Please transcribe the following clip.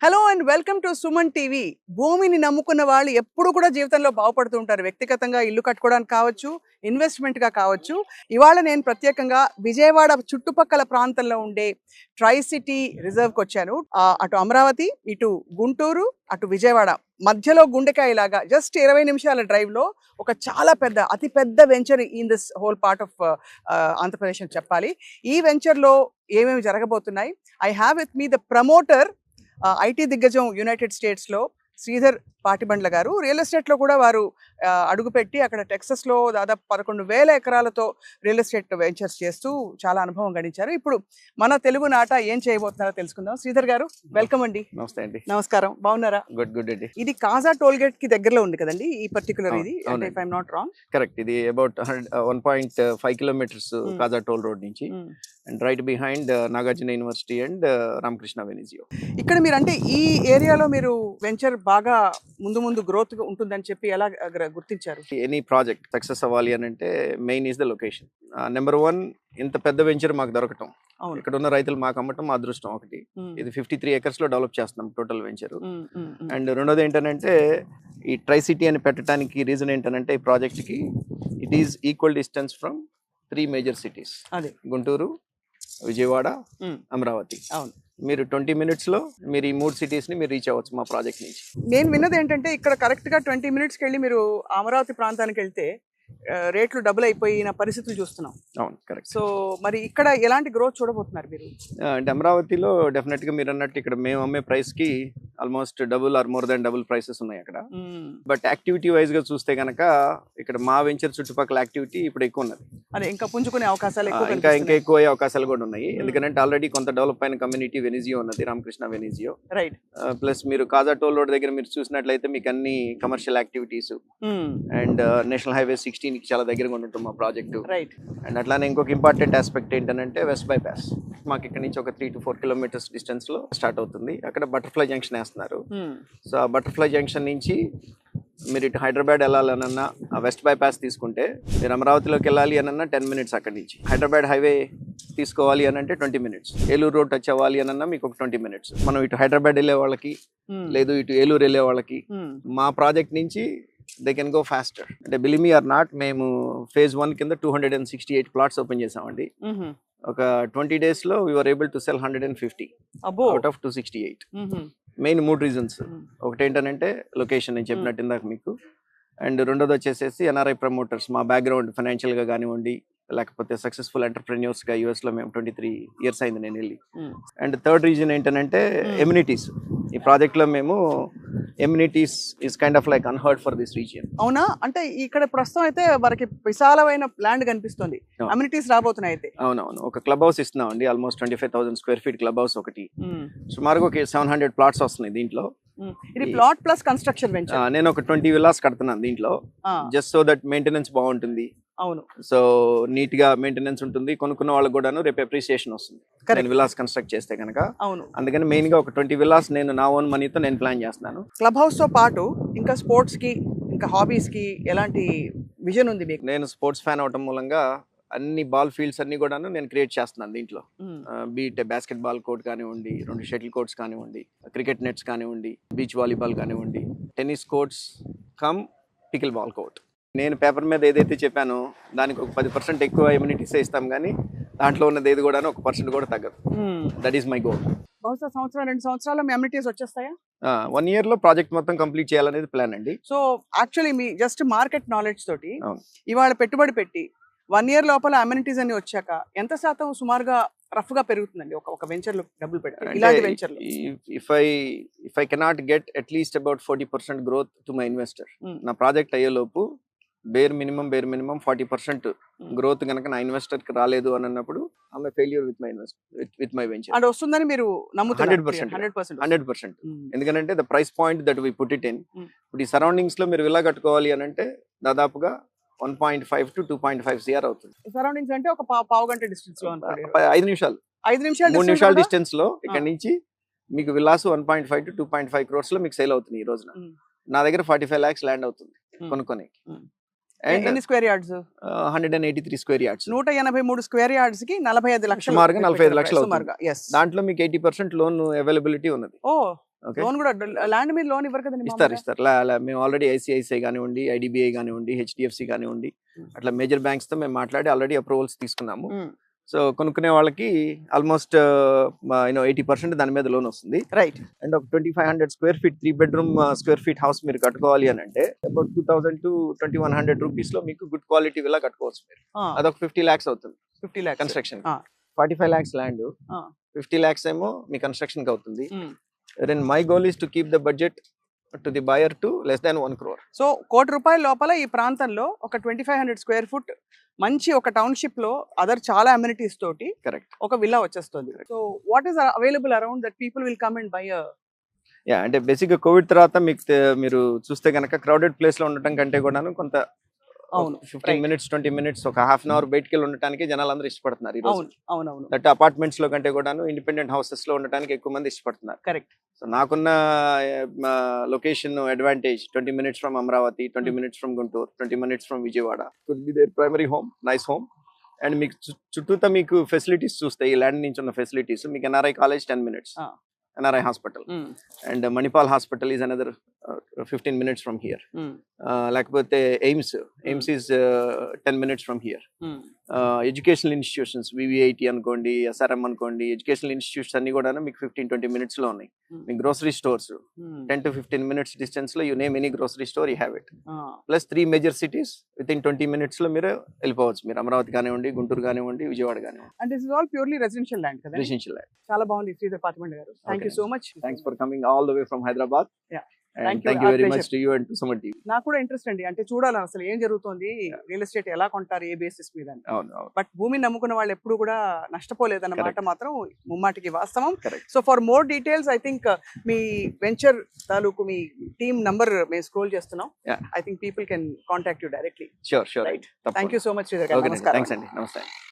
Hello and welcome to Suman TV. భూమిని నమ్ముకున్న వాళ్ళు ఎప్పుడు కూడా జీవితంలో బాగుపడుతూ ఉంటారు. వ్యక్తిగతంగా ఇల్లు కట్టుకోవడానికి కావచ్చు, ఇన్వెస్ట్మెంట్గా కావచ్చు. ఇవాళ నేను ప్రత్యేకంగా విజయవాడ చుట్టుపక్కల ప్రాంతంలో ఉండే ట్రై సిటీ రిజర్వ్కి వచ్చాను. అటు అమరావతి, ఇటు గుంటూరు, అటు విజయవాడ మధ్యలో గుండెకాయలాగా జస్ట్ 20 నిమిషాల డ్రైవ్లో ఒక చాలా పెద్ద అతి పెద్ద venture in this whole part of Andhra Pradesh అని చెప్పాలి. ఈ వెంచర్లో ఏమేమి జరగబోతున్నాయి? I have with me the promoter, IT దిగ్గజం యునైటెడ్ స్టేట్స్లో శ్రీధర్ పాటిబండ్ల గారు. రియల్ ఎస్టేట్లో కూడా వారు అడుగుపెట్టి అక్కడ టెక్సస్లో దాదాపు 11,000 ఎకరాలతో రియల్ ఎస్టేట్ వెంచర్స్ చేస్తూ చాలా అనుభవం గడించారు. ఇప్పుడు మన తెలుగు నాట ఏం చేయబోతున్నారో తెలుసుకుందాం. శ్రీధర్ గారు, వెల్కమ్ అండి. నమస్తే అండి. నమస్కారం, బాగున్నారా? గుడ్ అండి. ఇది కాజా టోల్ గేట్ కి దగ్గరలో ఉంది కదండి ఈ పర్టికులర్ ఇది, if I'm not wrong. Correct. ఇది about 1.5 kilometres Kaza toll road నుంచి, and right behind Nagarjuna University and Ramakrishna వెనిజియో. ఇక్కడ మీరు అంటే ఈ ఏరియాలో మీరు వెంచర్ బాగా ముందు గ్రోత్ ఉంటుందని చెప్పి ఎలా గుర్తించారు? ఎనీ ప్రాజెక్ట్ సక్సెస్ అవ్వాలి అని అంటే main is the location. Number 1, ఇంత పెద్ద వెంచర్ మాకు దొరకటం, ఇక్కడ ఉన్న రైతులు మాకు అమ్మటం మా అదృష్టం ఒకటి. ఇది 53 acres లో డెవలప్ చేస్తున్నాం టోటల్ వెంచర్. అండ్ రెండోది ఏంటంటే ఈ ట్రై సిటీ అని పెట్టడానికి రీజన్ ఏంటంటే ఈ ప్రాజెక్ట్ కి it is equal distance from 3 major cities, Guntur, Vijayawada, Amaravati. అవును, మీరు 20 minutes లో మీరు ఈ 3 cities ని మీరు రీచ్ అవ్వచ్చు మా ప్రాజెక్ట్ నుంచి. నేను విన్నది ఏంటంటే ఇక్కడ కరెక్ట్ గా 20 minutes వెళ్ళి మీరు అమరావతి ప్రాంతానికి వెళ్తే రేట్లు డబుల్ అయిపోయిన పరిస్థితులు చూస్తున్నాం. అవును, కరెక్ట్. సో మరి ఇక్కడ ఎలాంటి గ్రోత్ చూడబోతున్నారు మీరు? అంటే అమరావతిలో డెఫినెట్ గా మీరు అన్నట్టు ఇక్కడ మేము అమ్మే ప్రైస్ కి almost double or more than double prices ఉన్నాయి అక్కడ. బట్ యాక్టివిటీ వైజ్ గా చూస్తే కనుక ఇక్కడ మా వెంచర్ చుట్టుపక్కల యాక్టివిటీ ఇప్పుడు ఎక్కువ ఉన్నది. అదే ఇంకా పుంజుకునే అవకాశాలు ఇంకా ఎక్కువ అయ్యే అవకాశాలు కూడా ఉన్నాయి. ఎందుకంటే ఆల్రెడీ కొంత డెవలప్ అయిన కమ్యూనిటీ వెనిజియో ఉన్నది, రామకృష్ణ వెనిజియో. రైట్. ప్లస్ మీరు కాజా టోల్ రోడ్ దగ్గర మీరు చూసినట్లయితే మీకు అన్ని commercial activities and national highway 16 కి చాలా దగ్గరగా ఉంటుంది మా ప్రాజెక్టు. రైట్. అండ్ అట్లానే ఇంకొక ఇంపార్టెంట్ ఆస్పెక్ట్ ఏంటంటే వెస్ట్ బైపాస్ మాకు ఇక్కడ నుంచి ఒక 3 to 4 kilometers డిస్టెన్స్ లో స్టార్ట్ అవుతుంది. అక్కడ బటర్ఫ్లై జంక్షన్ వేస్తున్నారు. సో ఆ బటర్ఫ్లై జంక్షన్ నుంచి మీరు ఇటు హైదరాబాద్ వెళ్ళాలనన్నా ఆ వెస్ట్ బైపాస్ తీసుకుంటే, మీరు అమరావతిలోకి వెళ్ళాలి అనన్నా 10 minutes అక్కడి నుంచి. హైదరాబాద్ హైవే తీసుకోవాలి అని అంటే 20 minutes. ఏలూరు రోడ్ టచ్ అవ్వాలి అనన్నా మీకు ఒక 20 minutes. మనం ఇటు హైదరాబాద్ వెళ్ళే వాళ్ళకి లేదు ఇటు ఏలూరు వెళ్ళే వాళ్ళకి మా ప్రాజెక్ట్ నుంచి దే కెన్ గో ఫాస్టర్. అంటే బిలీవ్ మీ ఆర్ నాట్, మేము phase 1 కింద 268 plots ఓపెన్ చేసామండి. ఒక 20 days లో we are able to sell 150 out of 268. Main 3 reasons. ఒకటి ఏంటంటే లొకేషన్, నేను చెప్పినట్టు ఇందాక మీకు. అండ్ రెండోది వచ్చేసేసి ఎన్ఆర్ఐ ప్రమోటర్స్, మా బ్యాక్గ్రౌండ్ ఫైనాన్షియల్గా కానివ్వండి, లేకపోతే సక్సెస్ఫుల్ ఎంటర్ప్రెన్యూర్స్గా యూఎస్లో మేము 23 years అయింది నేను వెళ్ళి. అండ్ థర్డ్ రీజన్ ఏంటంటే ఎమ్యూనిటీస్. ఈ ప్రాజెక్ట్లో మేము amenities is kind of like unheard for this region. అవునా? అంటే ఇక్కడ ప్రస్తుతం అయితే మనకి విశాలమైన ల్యాండ్ కనిపిస్తుంది, అమ్యూనిటీస్ రాబోతున్నాయి అయితే. అవునవును, ఒక క్లబ్ హౌస్ ఇస్తున్నాం అండి, almost 25,000 square feet club house ఒకటి. సుమారుగా ఒక 700 plots వస్తున్నాయి దీంట్లో. ఇది ప్లాట్ ప్లస్ కన్స్ట్రక్షన్ వెంచర్. నేను ఒక 20 villas కడుతున్నాను దీంట్లో, జస్ట్ సో దట్ మెయింటెనెన్స్ బాగుంటుంది. అవును, సో నీట్ గా మెయింటెనెన్స్ ఉంటుంది, కొనుక్కున్న వాళ్ళకి కూడాను రేపు అప్రిసియేషన్ వస్తుంది నేను విల్లాస్ కన్స్ట్రక్ట్ చేస్తే కనుక. అవును, అందుకని మెయిన్ గా ఒక 20 villas నేను నా ఓన్ మనీతో నేను ప్లాన్ చేస్తున్నాను. క్లబ్ హౌస్ తో పాటు ఇంకా స్పోర్ట్స్ కి ఇంకా హాబీస్ కి ఎలాంటి విజన్ ఉంది మీకు? నేను స్పోర్ట్స్ ఫ్యాన్ అవటం మూలంగా అన్ని బాల్ ఫీల్డ్స్ అన్ని కూడాను నేను క్రియేట్ చేస్తున్నాను దీంట్లో. బీట్ బాస్కెట్ బాల్ కోర్ట్ కానివ్వండి, 2 shuttle courts కానివ్వండి, క్రికెట్ నెట్స్ కానివ్వండి, బీచ్ వాలీబాల్ కానివ్వండి, tennis courts come pickle ball court. నేను పేపర్ మీద ఏదైతే చెప్పానో దానికి ఒక 10% ఎక్కువ ఇమ్యూనిటీస్ ఇస్తాం, కానీ దాంట్లో ఉన్నది ఏది కూడా 1% కూడా తగ్గదు. That is my goal. బహుశా 1-2 సంవత్సరాల అమ్యూనిటీస్ వచ్చేస్తాయా? 1 year లో ప్రాజెక్ట్ మొత్తం కంప్లీట్ చేయాలనేది ప్లాన్ అండి. సో యాక్చువల్లీ మీ జస్ట్ మార్కెట్ నాలెడ్జ్ తోటి ఇవాళ పెట్టుబడి పెట్టి 1 year లోపల అమ్యూనిటీస్ అన్ని వచ్చాక ఎంత శాతం సుమారుగా రఫ్ గా పెరుగుతుందండి ఒక వెంచర్ లో డబ్బులు పెట్టి? ఇలాంటి వెంచర్ లో if I cannot get at least about 40% growth to my investor, నా ప్రాజెక్ట్ అయ్యేలోపు బేర్ మినిమం 40% గ్రోత్ కనుక నా ఇన్వెస్టర్ కి రాలేదు అని అన్నప్పుడు I'm failure with my venture. అంటే వస్తుందని మీరు నమ్ముతున్నారు? 100%. ఎందుకంటే the price point that we put it in. ఇప్పుడు ఈ సరౌండింగ్స్ లో మీరు విల్లా కట్టుకోవాలి అని అంటే దాదాపుగా 1.5 to 2.5 CR అవుతుంది. సరౌండింగ్స్ అంటే ఒక పావు గంట డిస్టెన్స్ లో, 5 నిమిషాలు 3 నిమిషాల డిస్టెన్స్ లో ఇక్కడ నుంచి మీకు విల్లాస్ 1.5 to 2.5 crores లో మీకు సేల్ అవుతుంది ఈ రోజున. నా దగ్గర 45 lakhs ల్యాండ్ అవుతుంది కొనుక్కొని. ఎన్ని square yards? 183 square yards. 183 square yards కి 45 లక్షలు, సుమారుగా 45 లక్షలు అవుతుంది. దాంట్లో మీకు 80% లోన్ అవైలబిలిటీ ఉన్నది. ఓకే, లోన్ కూడా ల్యాండ్ మీద లోన్ ఇవ్వరు కదండి ఇస్తారు మామూలుగా? ఇస్తారు. మేము ఆల్రెడీ ఐసిఐసిఐ కానివ్వండి, ఐడిబిఐ కానివ్వండి, హెచ్డిఎఫ్సి కానివ్వండి, అట్లా మేజర్ బ్యాంక్స్ తో మేము మాట్లాడి ఆల్రెడీ అప్రూవల్స్ తీసుకున్నాము. మ్మ్. సో కొనుక్కునే వాళ్ళకి ఆల్మోస్ట్ 80% దాని మీద లోన్ వస్తుంది. రైట్. అండ్ ఒక 2500 square feet 3 bedroom square feet house మీరు కట్టుకోవాలి అని అంటే అబౌట్ 2000 to 2100 రూపీస్ లో మీకు గుడ్ క్వాలిటీ విలా కట్టుకోవచ్చు మీరు. అదొక 50 lakhs అవుతుంది 50 lakhs కన్స్ట్రక్షన్. ఆ. 45 lakhs ల్యాండ్, ఆ. 50 lakhs ఏమో మీ కన్స్ట్రక్షన్ కి అవుతుంది. Hmm. Then my goal is to keep the budget to the buyer to less than 1 crore. So ₹1,00,00,000 లోపల ఈ ప్రాంతంలో ఒక 2500 స్క్వేర్ ఫుట్ మంచి ఒక టౌన్షిప్ లో అదర్ చాలా అమ్యూనిటీస్ తోటి కరెక్ట్. ఒక విల్లా వచ్చేస్తుంది. So what is available around that people will come and by yeah, అంటే బేసిక్ గా కోవిడ్ తర్వాత మీకు మీరు చూస్తే కనుక క్రౌడెడ్ ప్లేస్ లో ఉండటం కంటే కూడాను కొంత అవును 15 minutes 20 minutes ఒక హాఫ్ అన్ అవర్ బయటికి వెళ్ళి ఉండటానికి జనాలు అందరూ ఇష్టపడుతున్నారు ఈ రోజు. అవును అవునవును దట్ అపార్ట్మెంట్స్ లో కంటే కూడాను ఇండిపెండెంట్ హౌసెస్ లో ఉండటానికి ఎక్కువ మంది ఇష్టపడుతున్నారు. కరెక్ట్. సో నాకున్న location advantage 20 minutes from Amaravati, 20 minutes from Guntur, 20 minutes from Vijayawada. Could be their primary home, nice home. And మీకు చుట్టూతా మీకు ఫెసిలిటీస్ చూస్తే ఈ ల్యాండ్ నుంచి ఉన్న ఫెసిలిటీస్ మీకు NRI college 10 minutes, NRI hospital, and Manipal hospital is another 15 minutes from here. Lekapothe AIMS is 10 minutes from here. Educational institutions VVIT అనుకోండి, SRM అనుకోండి, ఎడ్యుకేషనల్ ఇన్స్టిట్యూట్స్ అన్ని కూడా మీకు 15-20 minutes లో ఉన్నాయి. మీ grocery stores 10 to 15 minutes distance లో you name any grocery store you have it. Plus 3 major cities within 20 minutes లో మీరు వెళ్ళిపోవచ్చు. మీరు అమరావతి కానివ్వండి, గుంటూరు కానివ్వండి, విజయవాడ కానివ్వండి. And this is all purely residential land కదా? Residential land. చాలా బాగుంది శ్రీధర్ పాతిమండ గారు. Thank you so much. Thanks for coming all the way from Hyderabad. Yeah. And thank you very much to you and to Suman TV. నాకు కూడా interest అండి, అంటే చూడాలి అసలు ఏం జరుగుతుంది, రియల్ ఎస్టేట్ ఎలా కొంటారు, ఏ బేసిస్ మీద. బట్ భూమిని నమ్ముకున్న వాళ్ళు ఎప్పుడు కూడా నష్టపోలేదన్నమాట మాత్రం ముమ్మాటికి వాస్తవం. So for more details I think me venture తాలూకు మీ టీమ్ నంబర్ మేము స్క్రోల్ చేస్తున్నాం. I think people can contact you directly. Sure. Right. Thank you so much Sridhar గారు. నమస్కారం. థ్యాంక్స్ అండి. నమస్తే.